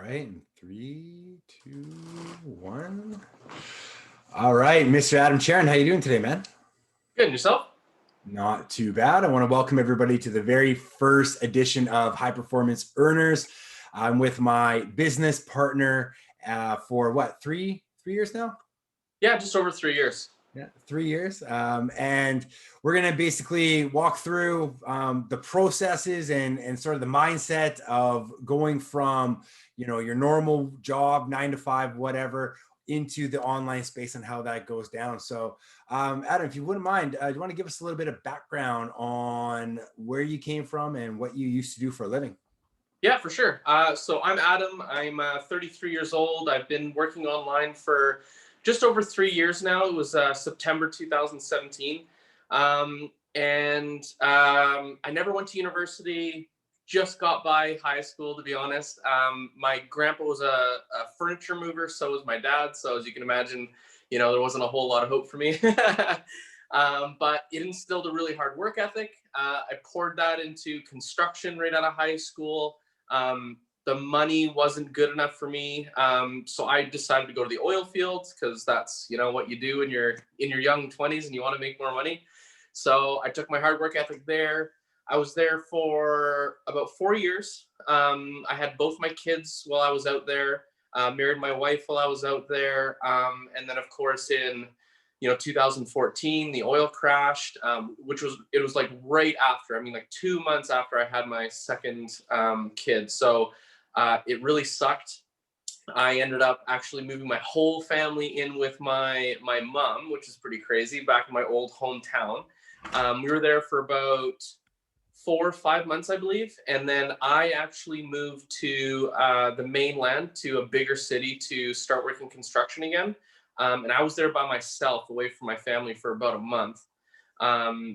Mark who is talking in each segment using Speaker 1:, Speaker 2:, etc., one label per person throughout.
Speaker 1: right, in three, two, one. All right, Mr. Adam Sharon, how you doing today, man?
Speaker 2: Good, and yourself?
Speaker 1: Not too bad. I want to welcome everybody to the very first edition of High Performance Earners. I'm with my business partner for what, three years now?
Speaker 2: Yeah, just over 3 years.
Speaker 1: Yeah, 3 years. And we're going to basically walk through the processes and sort of the mindset of going from, your normal job, 9 to 5, whatever, into the online space and how that goes down. So, Adam, if you wouldn't mind, do you want to give us a little bit of background on where you came from and what you used to do for a living?
Speaker 2: Yeah, for sure. So I'm Adam. I'm 33 years old. I've been working online for just over 3 years now. It was September 2017. And I never went to university, just got by high school, to be honest. My grandpa was a furniture mover, so was my dad. So as you can imagine, there wasn't a whole lot of hope for me. But it instilled a really hard work ethic. I poured that into construction right out of high school. The money wasn't good enough for me, so I decided to go to the oil fields because that's what you do when you're in your young 20s and you want to make more money. So I took my hard work ethic there. I was there for about 4 years. I had both my kids while I was out there. Married my wife while I was out there, and then of course in 2014 the oil crashed, which was like right after, I mean, like 2 months after I had my second kid. So it really sucked. I ended up actually moving my whole family in with my mom, which is pretty crazy, back in my old hometown. We were there for about 4 or 5 months, I believe, and then I actually moved to the mainland, to a bigger city, to start working construction again. And I was there by myself, away from my family, for about a month,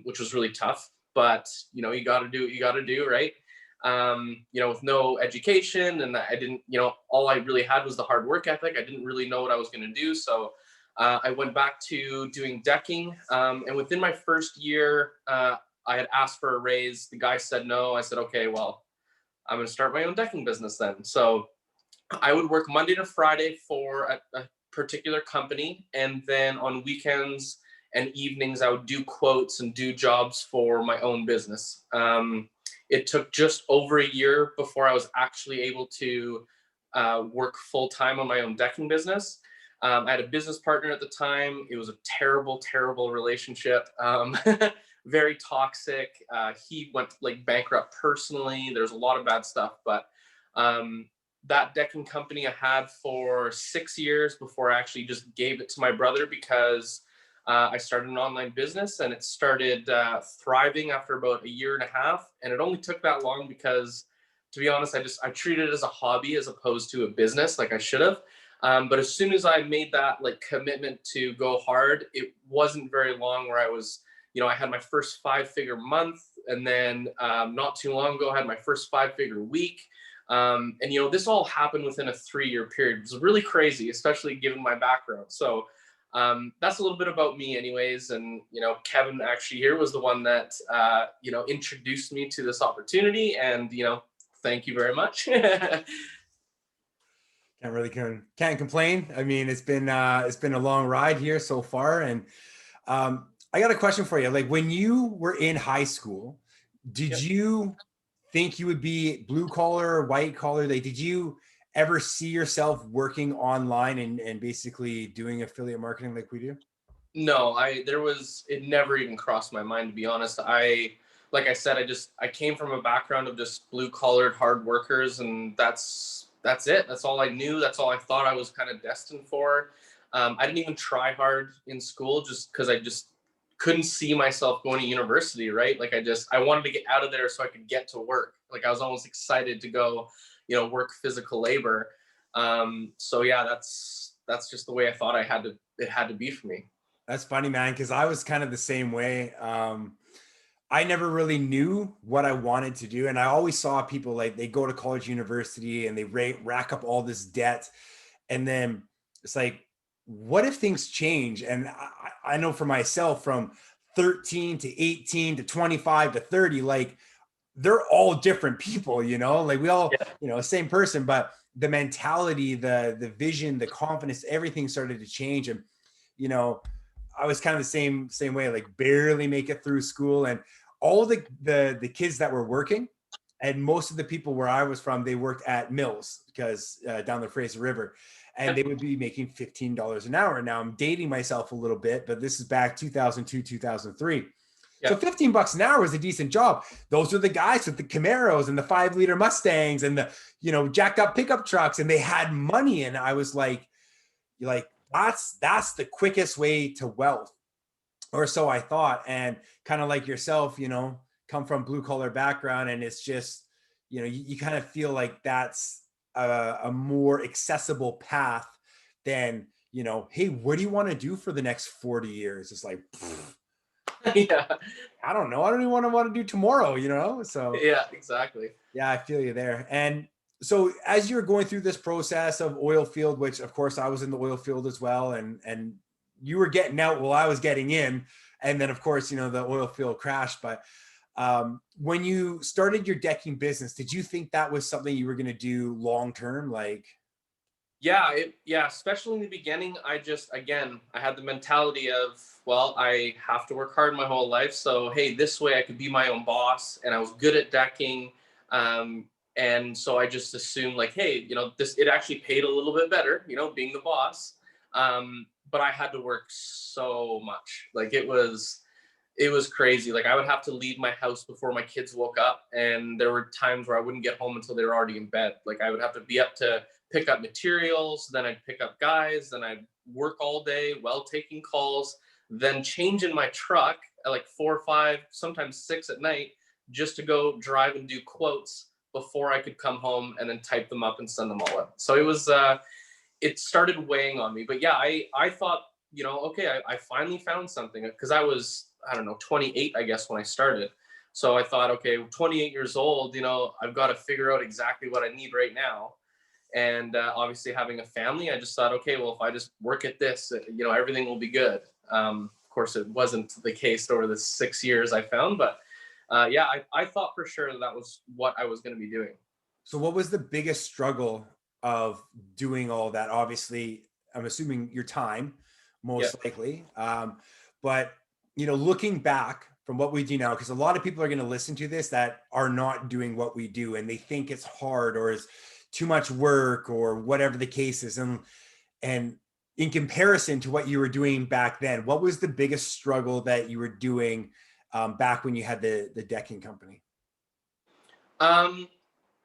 Speaker 2: which was really tough. But you got to do what you got to do, right? With no education, and I didn't, all I really had was the hard work ethic. I didn't really know what I was going to do, so I went back to doing decking. And within my first year, I had asked for a raise. The guy said no. I said, okay, well, I'm going to start my own decking business then. So I would work Monday to Friday for a particular company, and then on weekends and evenings, I would do quotes and do jobs for my own business. It took just over a year before I was actually able to work full time on my own decking business. I had a business partner at the time. It was a terrible, terrible relationship. Very toxic. He went like bankrupt personally. There's a lot of bad stuff, but that decking company I had for 6 years before I actually just gave it to my brother, because I started an online business, and it started thriving after about a year and a half. And it only took that long because, to be honest, I treated it as a hobby as opposed to a business, like I should have. But as soon as I made that like commitment to go hard, it wasn't very long where I was, I had my first 5-figure month, and then not too long ago, I had my first 5-figure week. And this all happened within a 3-year period. It was really crazy, especially given my background. So that's a little bit about me anyways. And Kevin actually here was the one that introduced me to this opportunity, and thank you very much.
Speaker 1: Can't complain. I mean, it's been a long ride here so far, and I got a question for you. Like, when you were in high school, did
Speaker 2: Yep.
Speaker 1: you think you would be blue collar, white collar? Like, did you ever see yourself working online and basically doing affiliate marketing like we do?
Speaker 2: No, it never even crossed my mind, to be honest. Like I said, I came from a background of just blue collared hard workers, and that's it. That's all I knew. That's all I thought I was kind of destined for. I didn't even try hard in school, just because I just couldn't see myself going to university, right? Like I wanted to get out of there so I could get to work. Like I was almost excited to go, work physical labor. So yeah, that's just the way I thought it had to be for me.
Speaker 1: That's funny, man, because I was kind of the same way. I never really knew what I wanted to do. And I always saw people like they go to college, university, and they rack up all this debt. And then it's like, what if things change? And I know for myself, from 13 to 18 to 25 to 30, like they're all different people, you know, like we all,
Speaker 2: Yeah.
Speaker 1: you know, same person, but the mentality, the vision, the confidence, everything started to change. And, you know, I was kind of the same way, like barely make it through school. And all the kids that were working, and most of the people where I was from, they worked at mills because down the Fraser River, and
Speaker 2: Yeah.
Speaker 1: they would be making $15 an hour. Now I'm dating myself a little bit, but this is back 2002, 2003. So
Speaker 2: Yeah.
Speaker 1: 15 bucks an hour was a decent job. Those are the guys with the Camaros and the 5 liter Mustangs and the, you know, jacked up pickup trucks, and they had money. And I was like, that's the quickest way to wealth, or so I thought. And kind of like yourself, you know, come from blue collar background, and it's just, you know, you kind of feel like that's a more accessible path than, you know, hey, what do you want to do for the next 40 years? It's like,
Speaker 2: Yeah.
Speaker 1: I don't know. I don't even want to do tomorrow, you know? So
Speaker 2: Yeah, exactly.
Speaker 1: yeah, I feel you there. And so as you're going through this process of oil field, which of course I was in the oil field as well, and you were getting out while I was getting in, and then of course, you know, the oil field crashed. But when you started your decking business, did you think that was something you were going to do long term? Like,
Speaker 2: Yeah, especially in the beginning, again, I had the mentality of, well, I have to work hard my whole life. So, hey, this way I could be my own boss. And I was good at decking. And so I just assumed, like, hey, it actually paid a little bit better, being the boss. But I had to work so much. Like, it was crazy. Like, I would have to leave my house before my kids woke up, and there were times where I wouldn't get home until they were already in bed. Like, I would have to be up to pick up materials, then I'd pick up guys, then I'd work all day while taking calls, then change in my truck at like 4 or 5, sometimes 6 at night, just to go drive and do quotes before I could come home and then type them up and send them all out. So it started weighing on me. But yeah, I thought, okay, I finally found something, because I was, I don't know, 28, I guess, when I started. So I thought, okay, 28 years old, I've got to figure out exactly what I need right now. And obviously having a family, I just thought, okay, well, if I just work at this, everything will be good. Of course, it wasn't the case over the 6 years I found, but yeah, I thought for sure that was what I was going to be doing.
Speaker 1: so what was the biggest struggle of doing all that? Obviously, I'm assuming your time,
Speaker 2: Yeah.
Speaker 1: most likely. But you know, looking back from what we do now, because a lot of people are going to listen to this that are not doing what we do, and they think it's hard or is too much work or whatever the case is. And in comparison to what you were doing back then, what was the biggest struggle that you were doing back when you had the decking company?
Speaker 2: Um,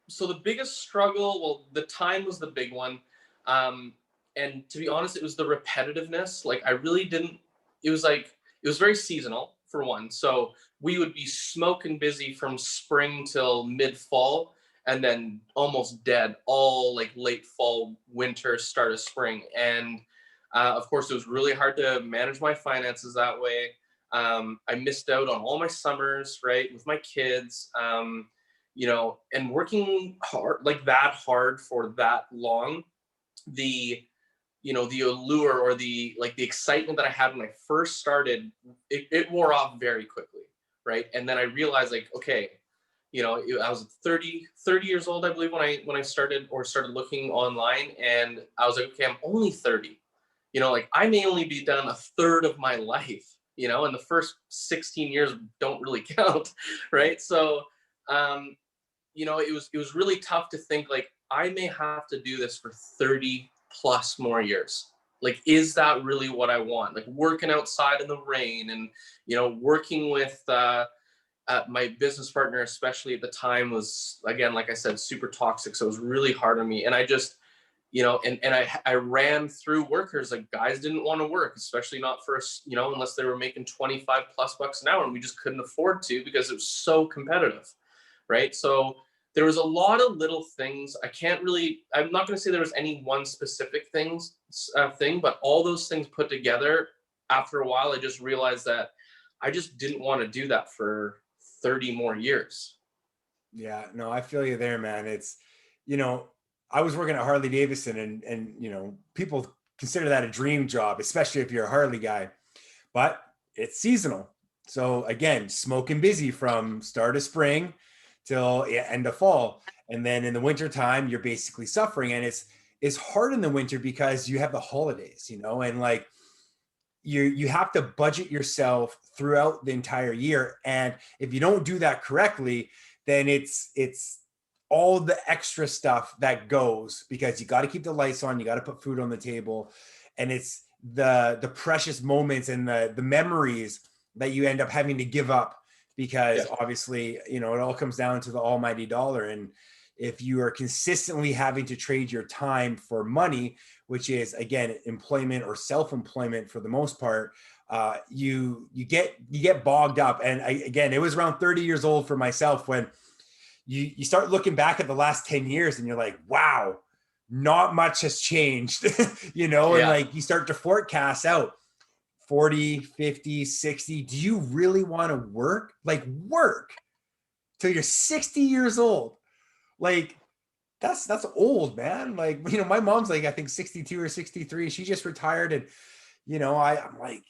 Speaker 2: so the biggest struggle, well, the time was the big one. Um, and to be honest, it was the repetitiveness. Like, I really didn't, it was very seasonal for one. So we would be smoking busy from spring till mid fall, and then almost dead all like late fall, winter, start of spring. And of course, it was really hard to manage my finances that way. I missed out on all my summers, right, with my kids. And working hard, like that hard for that long, the the allure, or the excitement that I had when I first started, it wore off very quickly, right? And then I realized, like, okay, I was 30 years old, I believe, when I started looking online, and I was like, okay, I'm only 30. Like, I may only be done a third of my life, and the first 16 years don't really count, right? So it was really tough to think, like, I may have to do this for 30 plus more years. Like, is that really what I want? Like, working outside in the rain, and working with my business partner, especially at the time, was, again, like I said, super toxic. So it was really hard on me. And I just, and I ran through workers. Like, guys didn't want to work, especially not for us, unless they were making 25 plus bucks an hour, and we just couldn't afford to, because it was so competitive, right? So there was a lot of little things. I'm not going to say there was any one specific thing, but all those things put together, after a while, I just realized that I just didn't want to do that for 30 more years.
Speaker 1: Yeah, no, I feel you there, man. It's, you know, I was working at Harley Davidson, and you know, people consider that a dream job, especially if you're a Harley guy, but it's seasonal. So again, smoking busy from start of spring till end of fall. And then in the winter time, you're basically suffering. And it's hard in the winter because you have the holidays, you know, and like you have to budget yourself throughout the entire year. And if you don't do that correctly, then it's all the extra stuff that goes, because you got to keep the lights on, you got to put food on the table, and it's the precious moments and the memories that you end up having to give up, because obviously, you know, it all comes down to the almighty dollar. And if you are consistently having to trade your time for money, which is again employment or self-employment for the most part, you get bogged up. And again, it was around 30 years old for myself when you start looking back at the last 10 years and you're like, wow, not much has changed. You know, and like you start to forecast out 40, 50, 60. Do you really want to work till you're 60 years old? Like that's old, man. Like, you know, my mom's like, I think 62 or 63. She just retired. And, you know, I'm like,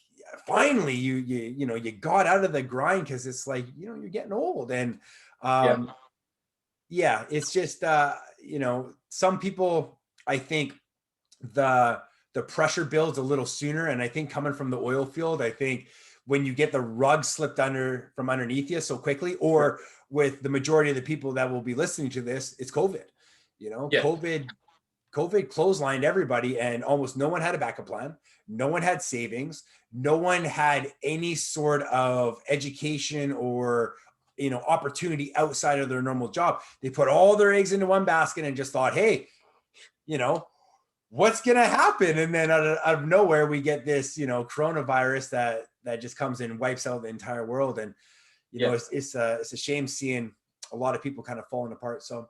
Speaker 1: finally you know, you got out of the grind, because it's like, you know, you're getting old. And yeah, it's just you know, some people, I think the pressure builds a little sooner. And I think coming from the oil field, I think when you get the rug slipped from underneath you so quickly, or with the majority of the people that will be listening to this, it's COVID. You know, COVID clotheslined everybody, and almost no one had a backup plan. No one had savings. No one had any sort of education or, you know, opportunity outside of their normal job. They put all their eggs into one basket and just thought, hey, you know, what's going to happen? And then out of nowhere, we get this, you know, coronavirus that just comes and wipes out the entire world. And, you know, it's a shame seeing a lot of people kind of falling apart. So,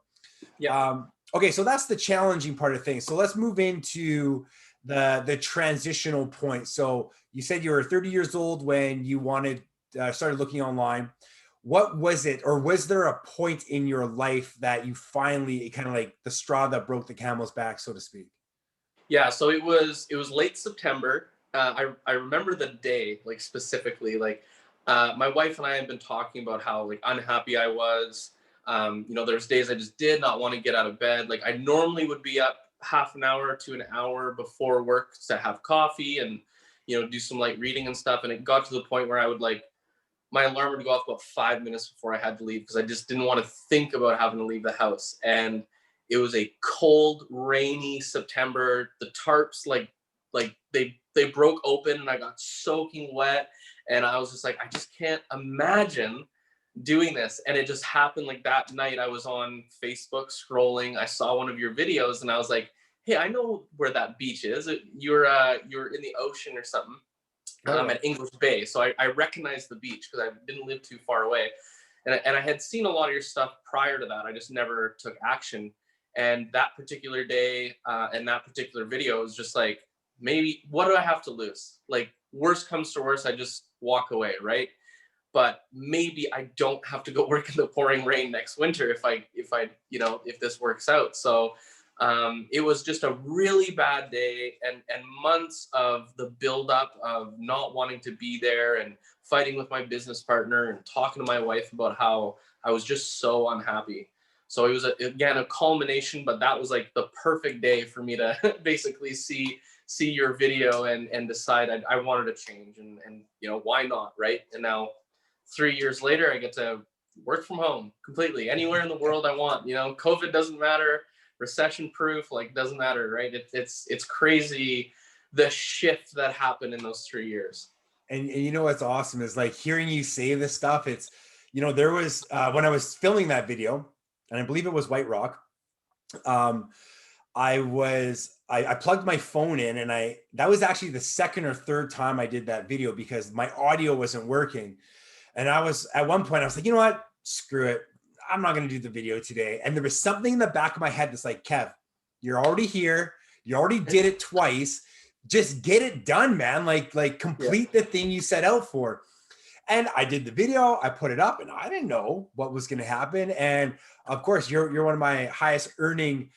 Speaker 1: okay, so that's the challenging part of things. So let's move into the transitional point. So you said you were 30 years old when you started looking online. What was it, or was there a point in your life that you finally, kind of like the straw that broke the camel's back, so to speak?
Speaker 2: Yeah, so it was late September. I remember the day, like specifically, like my wife and I had been talking about how like unhappy I was. You know, there's days I just did not want to get out of bed. Like I normally would be up half an hour to an hour before work to have coffee and, you know, do some light reading and stuff. And it got to the point where I would like, my alarm would go off about 5 minutes before I had to leave, because I just didn't want to think about having to leave the house. And it was a cold, rainy September. The tarps like they broke open and I got soaking wet. And I was just like, I just can't imagine doing this. And it just happened like that night. I was on Facebook scrolling. I saw one of your videos and I was like, hey, I know where that beach is. You're in the ocean or something. At English Bay. So I recognized the beach because I didn't live too far away. And I had seen a lot of your stuff prior to that. I just never took action. And that particular day and that particular video was just like, maybe, what do I have to lose? Like, worst comes to worst, I just walk away, right? But maybe I don't have to go work in the pouring rain next winter if I you know, if this works out. So it was just a really bad day, and months of the buildup of not wanting to be there and fighting with my business partner and talking to my wife about how I was just so unhappy. So it was again a culmination, but that was like the perfect day for me to basically see your video and decide I wanted to change, and you know, why not, right? And now 3 years later, I get to work from home completely anywhere in the world I want. You know, COVID doesn't matter, recession proof, like doesn't matter, right? It's crazy the shift that happened in those 3 years.
Speaker 1: And you know what's awesome is like hearing you say this stuff. It's, you know, there was when I was filming that video, and I believe it was White Rock. I plugged my phone in, and that was actually the second or third time I did that video because my audio wasn't working. And I was, at one point I was like, you know what, screw it, I'm not going to do the video today. And there was something in the back of my head that's like, Kev, you're already here, you already did it twice, just get it done, man. Like complete the thing you set out for. And I did the video, I put it up, and I didn't know what was going to happen. And of course, you're one of my highest earning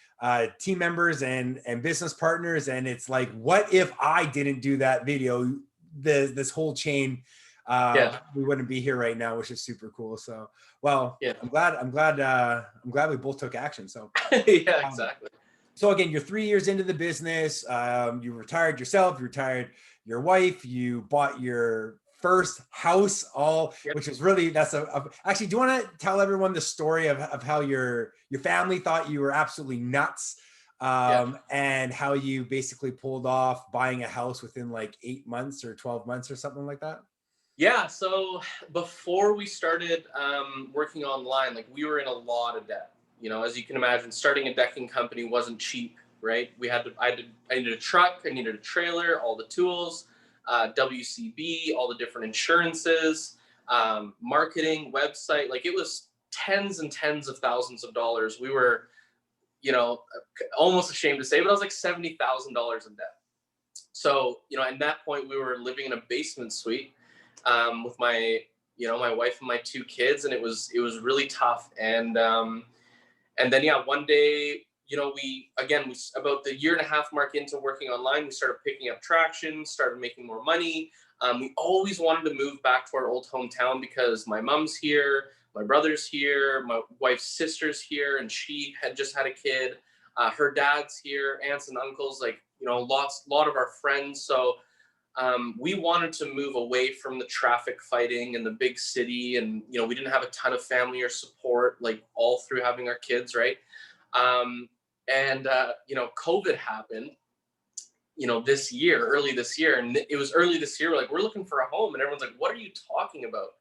Speaker 1: team members and business partners. And it's like, what if I didn't do that video? This whole chain
Speaker 2: Yeah.
Speaker 1: we wouldn't be here right now, which is super cool. So, well,
Speaker 2: Yeah.
Speaker 1: I'm glad we both took action. So,
Speaker 2: Yeah,
Speaker 1: um,
Speaker 2: exactly.
Speaker 1: so again, you're 3 years into the business. You retired yourself, you retired your wife, you bought your first house, all
Speaker 2: Yep.
Speaker 1: which is really actually. Do you want to tell everyone the story of how your family thought you were absolutely nuts,
Speaker 2: Yeah.
Speaker 1: and how you basically pulled off buying a house within like 8 months or 12 months or something like that?
Speaker 2: Yeah. So before we started working online, like we were in a lot of debt. You know, as you can imagine, starting a decking company wasn't cheap, right? I needed a truck, I needed a trailer, all the tools, WCB, all the different insurances, marketing, website. Like it was tens and tens of thousands of dollars. We were, you know, almost ashamed to say, but I was like $70,000 in debt. So, you know, at that point, we were living in a basement suite with my, my wife and my two kids, and it was really tough. And then yeah, one day, we about the year and a half mark into working online, we started picking up traction, started making more money. We always wanted to move back to our old hometown because my mom's here, my brother's here, my wife's sister's here, and she had just had a kid. Her dad's here, aunts and uncles, like lot of our friends. So we wanted to move away from the traffic fighting and the big city, and we didn't have a ton of family or support, like all through having our kids, right? um, and COVID happened, this year, early this year, and it was early this year. We're looking for a home, and everyone's like, "What are you talking about?"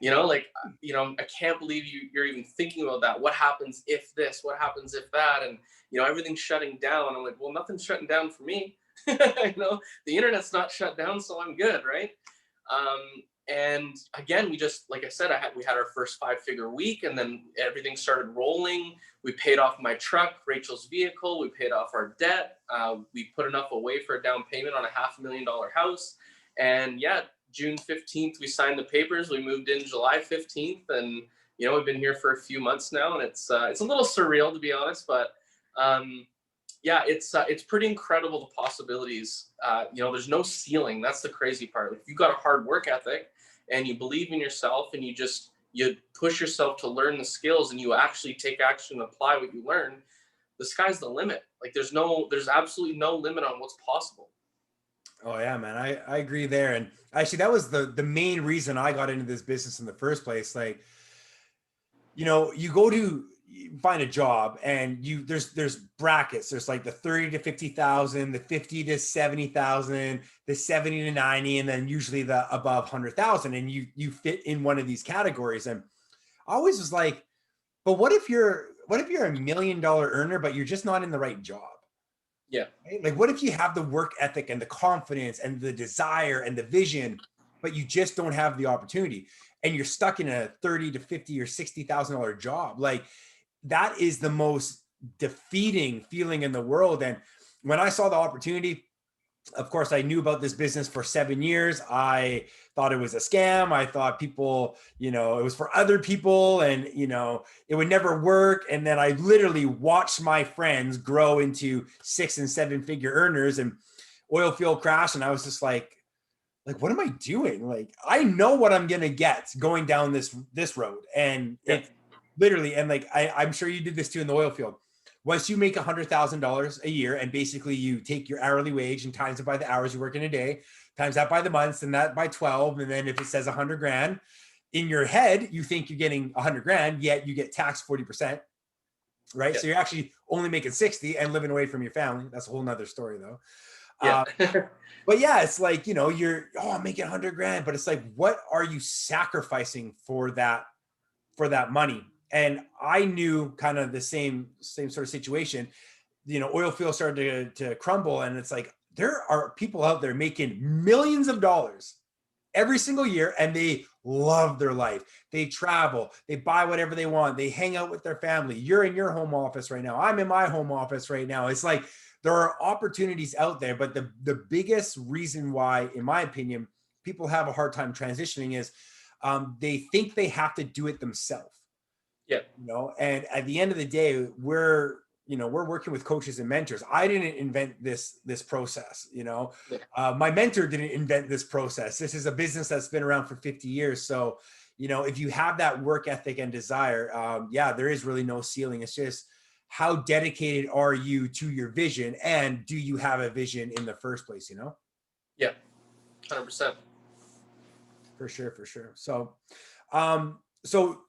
Speaker 2: I can't believe you're even thinking about that. What happens if this? What happens if that? And everything's shutting down. I'm like, well, nothing's shutting down for me. The internet's not shut down, so I'm good, right? And again, we just, like I said, we had our first 5-figure week, and then everything started rolling. We paid off my truck, Rachel's vehicle. We paid off our debt. We put enough away for a down payment on a $500,000 house. And yeah, June 15th, we signed the papers. We moved in July 15th, and we've been here for a few months now, and it's a little surreal, to be honest, but yeah, it's pretty incredible, the possibilities. There's no ceiling. That's the crazy part. If you've got a hard work ethic and you believe in yourself, and you push yourself to learn the skills, and you actually take action and apply what you learn, the sky's the limit. Like there's absolutely no limit on what's possible.
Speaker 1: Oh yeah, man. I agree there. And actually that was the main reason I got into this business in the first place. Like, you go to find a job, and there's brackets. There's like the 30 to 50,000, the 50 to 70,000, the 70 to 90, and then usually the above 100,000. And you fit in one of these categories. And I always was like, but what if you're $1 million earner, but you're just not in the right job?
Speaker 2: Yeah.
Speaker 1: Right? Like, what if you have the work ethic and the confidence and the desire and the vision, but you just don't have the opportunity, and you're stuck in a 30 to 50 or $60,000 job? Like, that is the most defeating feeling in the world. And when I saw the opportunity, of course, I knew about this business for 7 years. I thought it was a scam. I thought people, it was for other people, and, it would never work. And then I literally watched my friends grow into 6 and 7-figure earners, and oil field crash. And I was just like, what am I doing? Like, I know what I'm going to get going down this road. And
Speaker 2: Yeah.
Speaker 1: it literally, and like, I'm sure you did this too in the oil field. Once you make $100,000 a year, and basically you take your hourly wage and times it by the hours you work in a day, times that by the months, and that by 12. And then if it says 100 grand in your head, you think you're getting 100 grand, yet you get taxed 40%. Right.
Speaker 2: Yeah.
Speaker 1: So you're actually only making 60 and living away from your family. That's a whole nother story though.
Speaker 2: Yeah.
Speaker 1: But yeah, it's like, I'm making 100 grand, but it's like, what are you sacrificing for that money? And I knew kind of the same sort of situation. Oil fields started to crumble, and it's like, there are people out there making millions of dollars every single year, and they love their life. They travel, they buy whatever they want, they hang out with their family. You're in your home office right now, I'm in my home office right now. It's like, there are opportunities out there, but the biggest reason why, in my opinion, people have a hard time transitioning is they think they have to do it themselves.
Speaker 2: Yeah.
Speaker 1: And at the end of the day, we're we're working with coaches and mentors. I didn't invent this process.
Speaker 2: Yeah.
Speaker 1: My mentor didn't invent this process. This is a business that's been around for 50 years. So, if you have that work ethic and desire, yeah, there is really no ceiling. It's just how dedicated are you to your vision, and do you have a vision in the first place?
Speaker 2: Yeah, 100%.
Speaker 1: For sure, for sure. So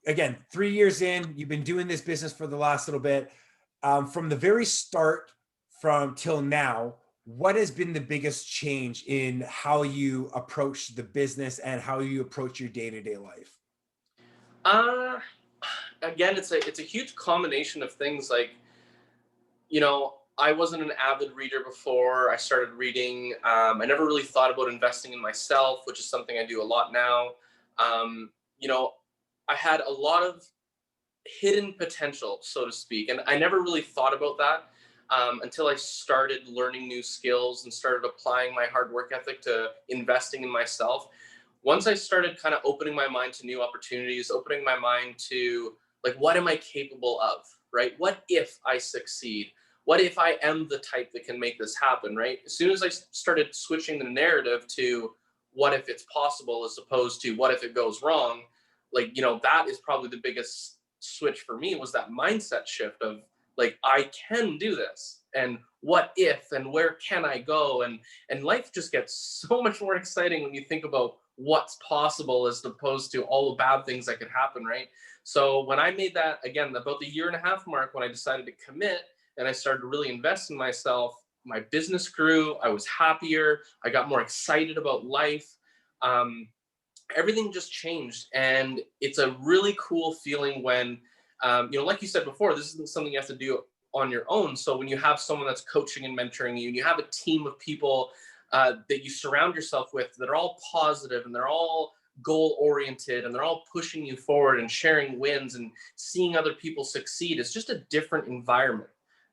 Speaker 1: again, 3 years in, you've been doing this business for the last little bit. From the very start, from till now, what has been the biggest change in how you approach the business and how you approach your day-to-day life?
Speaker 2: Uh, Again, it's a huge combination of things. Like, I wasn't an avid reader before I started reading. I never really thought about investing in myself, which is something I do a lot now. Um, you know, I had a lot of hidden potential, so to speak, and I never really thought about that until I started learning new skills and started applying my hard work ethic to investing in myself. Once I started kind of opening my mind to new opportunities, opening my mind to, like, what am I capable of, right? What if I succeed? What if I am the type that can make this happen, right? As soon as I started switching the narrative to what if it's possible as opposed to what if it goes wrong, like, that is probably the biggest switch for me, was that mindset shift of, like, I can do this, and what if, and where can I go, and life just gets so much more exciting when you think about what's possible as opposed to all the bad things that could happen, right? So when I made that, again, about the year and a half mark, when I decided to commit and I started to really invest in myself, my business grew. I was happier. I got more excited about life. Um, Everything just changed, and it's a really cool feeling when, like you said before, this isn't something you have to do on your own. So when you have someone that's coaching and mentoring you, and you have a team of people that you surround yourself with that are all positive and they're all goal oriented and they're all pushing you forward and sharing wins and seeing other people succeed, it's just a different environment,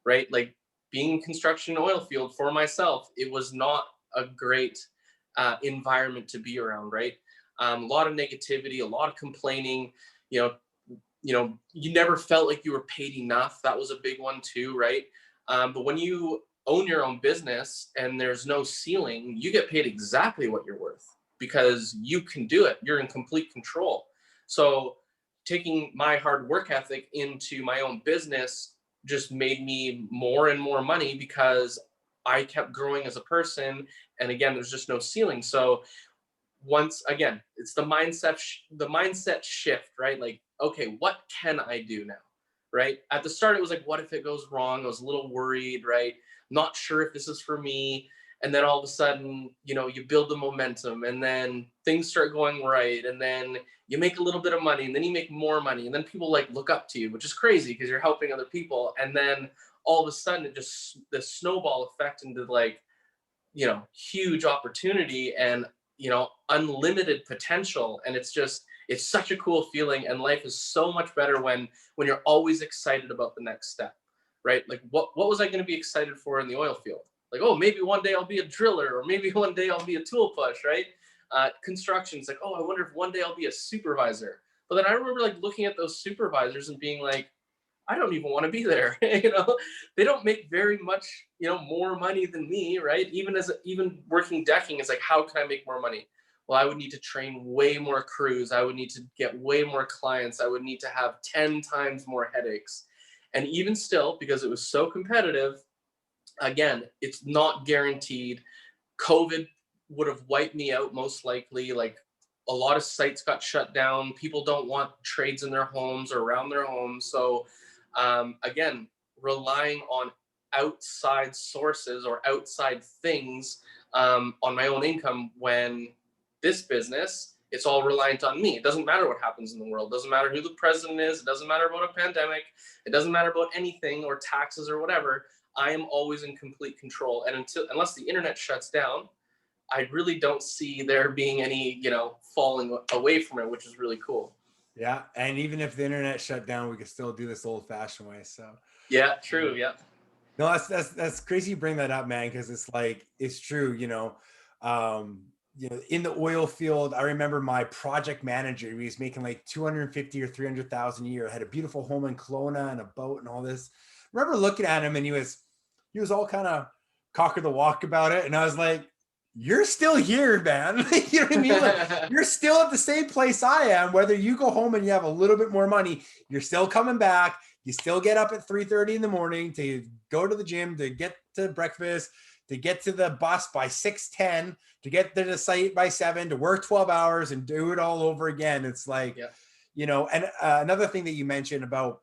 Speaker 2: right? Like, being in construction oil field for myself, it was not a great environment to be around, right? A lot of negativity, a lot of complaining. You know, you never felt like you were paid enough. That was a big one too, right? But when you own your own business and there's no ceiling, you get paid exactly what you're worth because you can do it. You're in complete control. So taking my hard work ethic into my own business just made me more and more money because I kept growing as a person. And again, there's just no ceiling. So once again, it's the mindset shift, right? Like, okay, what can I do now, right? At the start it was like, what if it goes wrong? I was a little worried, right? Not sure if this is for me. And then all of a sudden, you build the momentum, and then things start going right, and then you make a little bit of money, and then you make more money, and then people like look up to you, which is crazy because you're helping other people. And then all of a sudden it just, the snowball effect into, like, huge opportunity and, unlimited potential. And it's such a cool feeling, and life is so much better when you're always excited about the next step, right? Like, what was I going to be excited for in the oil field? Like, oh, maybe one day I'll be a driller, or maybe one day I'll be a tool push, right? Construction, it's like, oh, I wonder if one day I'll be a supervisor. But then I remember, like, looking at those supervisors and being like, I don't even want to be there. They don't make very much, more money than me, right? Even working decking is like, how can I make more money? Well, I would need to train way more crews. I would need to get way more clients. I would need to have 10 times more headaches. And even still, because it was so competitive, again, it's not guaranteed. COVID would have wiped me out most likely. Like, a lot of sites got shut down. People don't want trades in their homes or around their homes. So again, relying on outside sources or outside things on my own income, when this business, it's all reliant on me. It doesn't matter what happens in the world. It doesn't matter who the president is. It doesn't matter about a pandemic. It doesn't matter about anything or taxes or whatever. I am always in complete control. And unless the internet shuts down, I really don't see there being any, falling away from it, which is really cool.
Speaker 1: Yeah, and even if the internet shut down, we could still do this old-fashioned way. So
Speaker 2: Yeah, true. Yeah.
Speaker 1: no, that's crazy you bring that up, man, because it's like, it's true. In the oil field, I remember my project manager, he was making like 250 or 300,000 a year, had a beautiful home in Kelowna and a boat and all this. remember looking at him and he was all kind of cock of the walk about it. And I was like, you're still here, man. You know what I mean? Like, you're still at the same place I am. Whether you go home and you have a little bit more money, you're still coming back. You still get up at 3:30 in the morning to go to the gym, to get to breakfast, to get to the bus by 6:10, to get to the site by 7, to work 12 hours and do it all over again. It's like,
Speaker 2: Yeah.
Speaker 1: you know, and another thing that you mentioned about,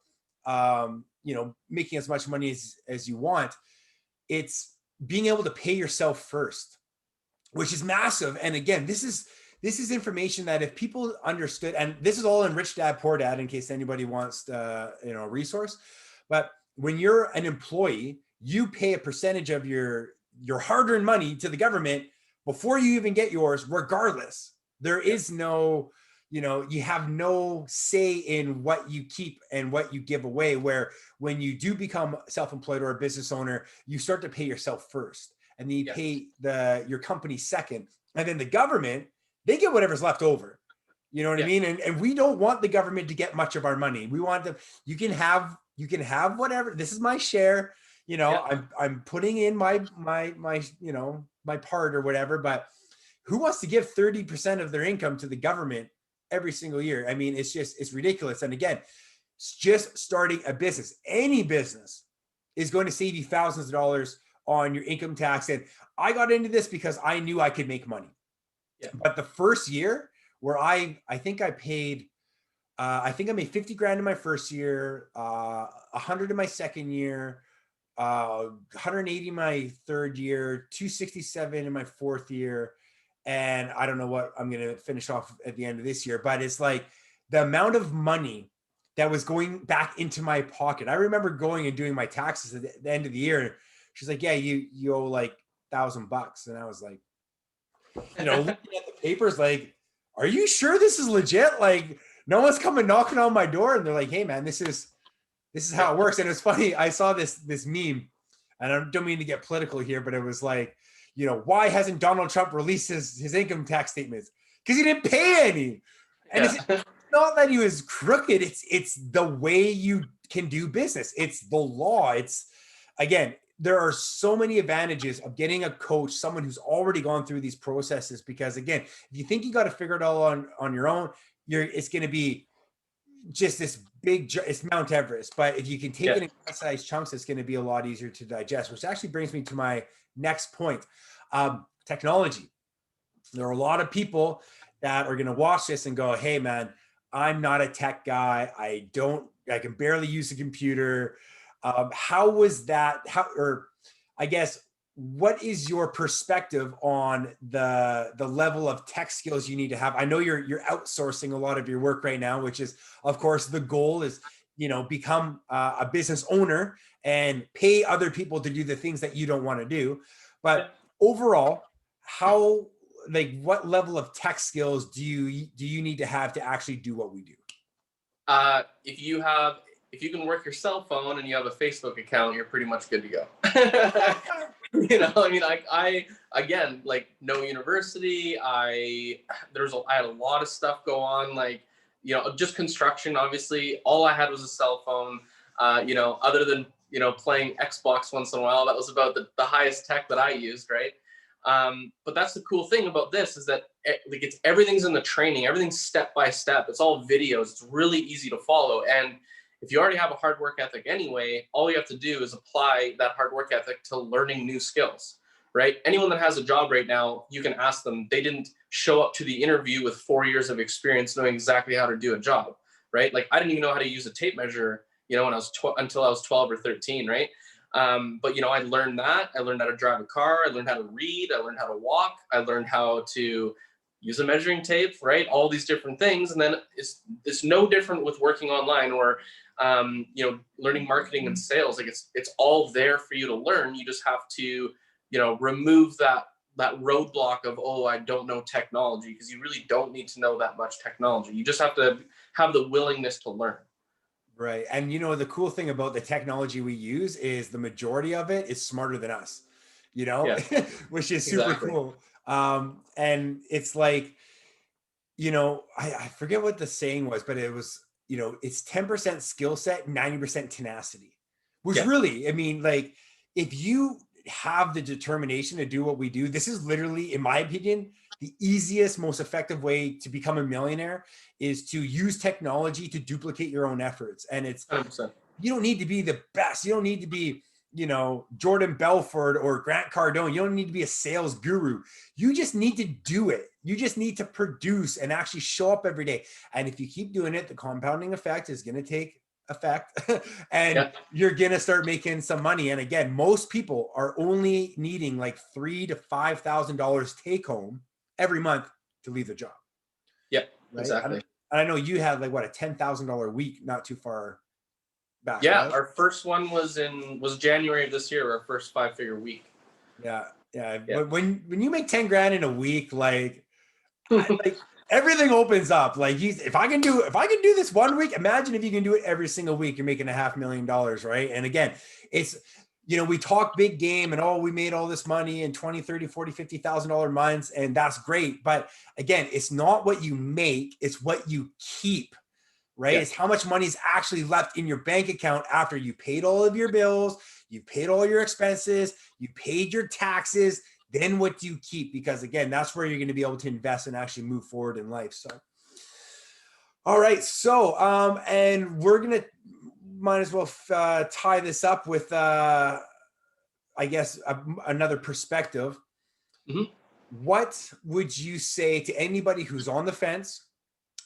Speaker 1: you know, making as much money as you want, it's being able to pay yourself first, which is massive. And again, this is information that if people understood, and this is all in Rich Dad Poor Dad, in case anybody wants you know, a resource. But when you're an employee, you pay a percentage of your hard-earned money to the government before you even get yours, regardless. There is no, you know, you have no say in what you keep and what you give away, where when you do become self-employed or a business owner, you start to pay yourself first, and then you pay your company second, and then the government, they get whatever's left over. You know what I mean? And we don't want the government to get much of our money. We want them, you can have whatever. This is my share. You know, I'm putting in my you know, my part or whatever, but who wants to give 30% of their income to the government every single year? I mean, it's ridiculous. And again, it's just starting a business. Any business is going to save you thousands of dollars on your income tax. And I got into this because I knew I could make money. But the first year where I think I paid, I think I made 50 grand in my first year, 100 in my second year, 180 my third year, 267 in my fourth year. And I don't know what I'm going to finish off at the end of this year, but it's like the amount of money that was going back into my pocket. I remember going and doing my taxes at the end of the year. She's like, yeah, you owe like $1,000. And I was like, you know, looking at the papers, like, are you sure this is legit? Like, no one's coming knocking on my door. And they're like, hey man, this is how it works. And it's funny. I saw this meme, and I don't mean to get political here, but it was like, you know, why hasn't Donald Trump released his income tax statements? Because he didn't pay any. And it's not that he was crooked. It's the way you can do business. It's the law. It's, again, there are so many advantages of getting a coach, someone who's already gone through these processes, because again, if you think you got to figure it all on your own, it's going to be just this big, it's Mount Everest. But if you can take it in bite-sized chunks, it's going to be a lot easier to digest, which actually brings me to my next point. Technology. There are a lot of people that are going to watch this and go, hey man, I'm not a tech guy. I can barely use a computer. How was that? Or I guess, what is your perspective on the level of tech skills you need to have? I know you're outsourcing a lot of your work right now, which is, of course, the goal is, you know, become a business owner and pay other people to do the things that you don't want to do. But overall, what level of tech skills do you need to have to actually do what we do?
Speaker 2: If you can work your cell phone and you have a Facebook account, you're pretty much good to go. You know, I mean, I again, like, no university. I had a lot of stuff go on, like, you know, just construction. Obviously, all I had was a cell phone. You know, other than, you know, playing Xbox once in a while, that was about the highest tech that I used, right? But that's the cool thing about this, is that everything's in the training, everything's step by step. It's all videos. It's really easy to follow. And if you already have a hard work ethic anyway, all you have to do is apply that hard work ethic to learning new skills, right? Anyone that has a job right now, you can ask them. They didn't show up to the interview with 4 years of experience knowing exactly how to do a job, right? Like, I didn't even know how to use a tape measure, you know, when I was until I was 12 or 13, right? But, you know, I learned that. I learned how to drive a car. I learned how to read. I learned how to walk. I learned how to use a measuring tape, right? All these different things. And then it's no different with working online or, you know, learning marketing and sales. Like, it's all there for you to learn. You just have to, you know, remove that roadblock of, oh, I don't know technology, because you really don't need to know that much technology. You just have to have the willingness to learn.
Speaker 1: Right. And you know, the cool thing about the technology we use is the majority of it is smarter than us, you know, which is super cool. And it's like, you know, I forget what the saying was, but it was, you know, it's 10% skill set, 90% tenacity. which
Speaker 2: Yeah.
Speaker 1: really, I mean, like, if you have the determination to do what we do, this is literally, in my opinion, the easiest, most effective way to become a millionaire is to use technology to duplicate your own efforts. And it's,
Speaker 2: 100%.
Speaker 1: you don't need to be the best. You don't need to be, Jordan Belfort or Grant Cardone. You don't need to be a sales guru. You just need to do it. You just need to produce and actually show up every day. And if you keep doing it, the compounding effect is going to take effect and
Speaker 2: Yeah.
Speaker 1: you're going to start making some money. And again, most people are only needing like $3,000 to $5,000 take home every month to leave the job.
Speaker 2: Yeah,
Speaker 1: Right.
Speaker 2: exactly.
Speaker 1: I know you had like what, a $10,000 week, not too far back.
Speaker 2: Yeah,
Speaker 1: Right?
Speaker 2: our first one was January of this year, our first 5-figure week.
Speaker 1: Yeah. Yeah.
Speaker 2: Yeah.
Speaker 1: But when you make 10 grand in a week, like everything opens up. Like if I can do this one week, imagine if you can do it every single week, you're making $500,000. Right. And again, it's, we talk big game and, oh, we made all this money in 20, 30, 40, $50,000 months. And that's great. But again, it's not what you make, it's what you keep, right?
Speaker 2: Yeah.
Speaker 1: It's how much money is actually left in your bank account after you paid all of your bills, you paid all your expenses, you paid your taxes, then what do you keep? Because again, that's where you're going to be able to invest and actually move forward in life. So, all right. So, and we're going to, might as well tie this up with, I guess, another perspective.
Speaker 2: Mm-hmm.
Speaker 1: What would you say to anybody who's on the fence,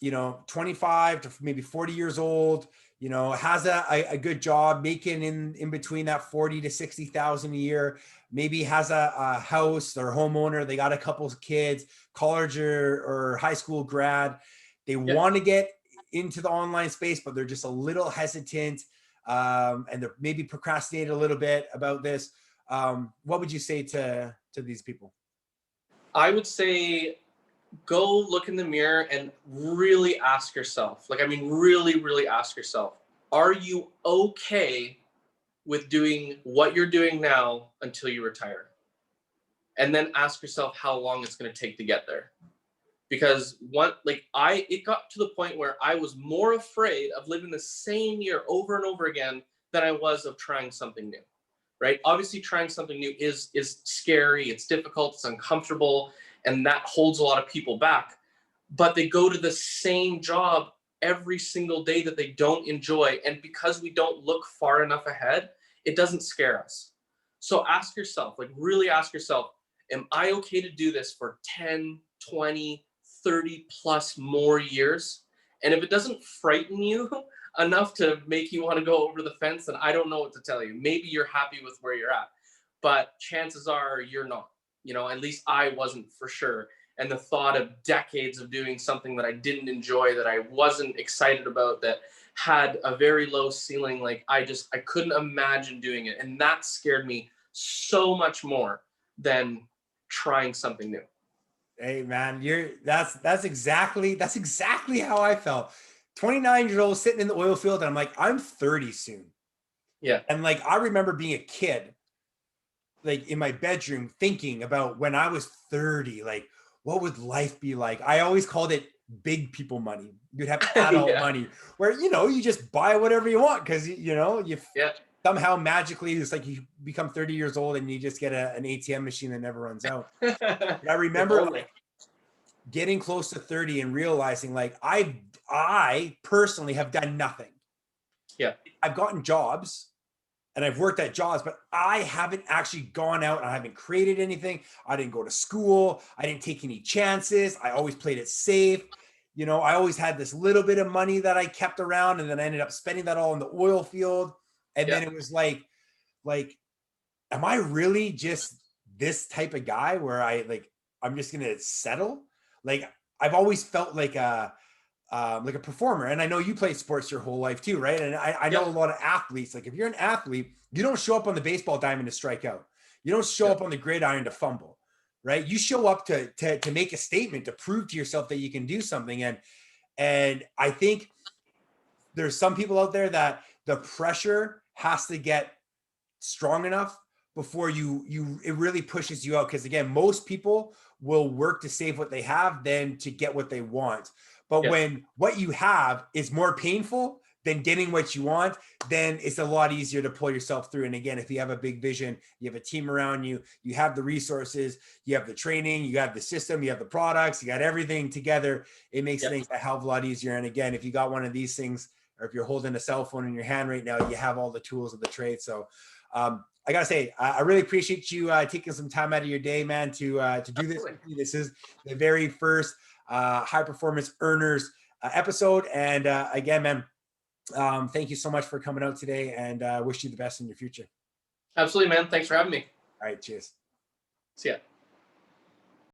Speaker 1: 25 to maybe 40 years old, has a good job, making in between that 40 to 60,000 a year, maybe has a house, they're a homeowner, they got a couple of kids, college or high school grad, they want to get into the online space, but they're just a little hesitant, and they're maybe procrastinating a little bit about this. What would you say to these people?
Speaker 2: I would say go look in the mirror and really ask yourself, really ask yourself, are you okay with doing what you're doing now until you retire? And then ask yourself how long it's going to take to get there. Because it got to the point where I was more afraid of living the same year over and over again than I was of trying something new. Right? Obviously, trying something new is scary, it's difficult, it's uncomfortable, and that holds a lot of people back. But they go to the same job every single day that they don't enjoy. And because we don't look far enough ahead, it doesn't scare us. So ask yourself, really ask yourself, am I okay to do this for 10, 20, 30 plus more years? And if it doesn't frighten you enough to make you want to go over the fence, then I don't know what to tell you. Maybe you're happy with where you're at, but chances are you're not. At least I wasn't, for sure. And the thought of decades of doing something that I didn't enjoy, that I wasn't excited about, that had a very low ceiling, I couldn't imagine doing it. And that scared me so much more than trying something new.
Speaker 1: Hey man, that's exactly how I felt. 29-year-old sitting in the oil field, and I'm like, I'm 30 soon.
Speaker 2: Yeah.
Speaker 1: And I remember being a kid, in my bedroom thinking about when I was 30, what would life be like? I always called it big people money. You'd have adult money where, you just buy whatever you want. Cause somehow magically it's like you become 30 years old and you just get an ATM machine that never runs out. But I remember getting close to 30 and realizing I personally have done nothing.
Speaker 2: Yeah.
Speaker 1: I've gotten jobs and I've worked at jobs, but I haven't actually gone out and I haven't created anything. I didn't go to school. I didn't take any chances. I always played it safe. I always had this little bit of money that I kept around, and then I ended up spending that all in the oil field. And then it was like, am I really just this type of guy where I'm just going to settle? I've always felt like a performer. And I know you played sports your whole life too, right? And I know a lot of athletes, if you're an athlete, you don't show up on the baseball diamond to strike out. You don't show up on the gridiron to fumble, right? You show up to make a statement, to prove to yourself that you can do something. And I think there's some people out there that the pressure has to get strong enough before it really pushes you out. Because again, most people will work to save what they have than to get what they want. But when what you have is more painful, than getting what you want, then it's a lot easier to pull yourself through. And again, if you have a big vision, you have a team around you, you have the resources, you have the training, you have the system, you have the products, you got everything together, it makes things a hell of a lot easier. And again, if you got one of these things, or if you're holding a cell phone in your hand right now, you have all the tools of the trade. So I gotta say, I really appreciate you taking some time out of your day, man, to do this with me. This is the very first High Performance Earners episode. And again, man, thank you so much for coming out today, and wish you the best in your future.
Speaker 2: Absolutely, man. Thanks for having me.
Speaker 1: All right, cheers.
Speaker 2: See ya.